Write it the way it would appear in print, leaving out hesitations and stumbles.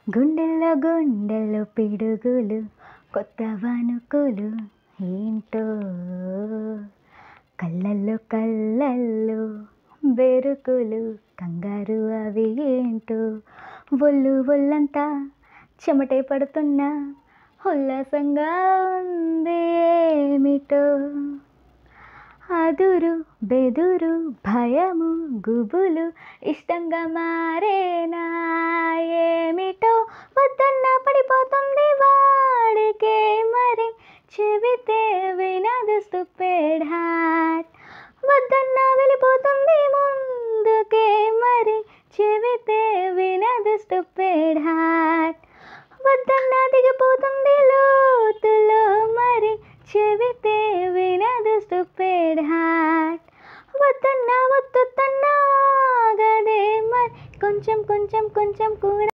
గుండెల్లో గుండెల్లో పిడుగులు కొత్త వణుకులు ఏంటో కళ్ళల్లో బెరుకులు కంగారు అవి ఏంటో ఒళ్ళంతా చెమటే పడుతున్నా ఉల్లాసంగా ఉంది ఏమిటో అదురు బెదురు భయము గుబులు ఇష్టంగా మారేనా ఏమిటో వద్దన్నా పడిపోతుంది వాడికే మరి చెబితే వినదు స్టూపిడ్ హార్ట్ వద్దన్నా వెళ్ళిపోతుంది ముందుకే మరి చెబితే వినదు స్టూపిడ్ హార్ట్ వద్దన్నా దిగిపోతుంది లోతులో మరి చెబితే వినదు స్టూపిడ్ హార్ట్ వద్దన్నా వద్దు తన్నాగదే మరి కొంచెం కూడా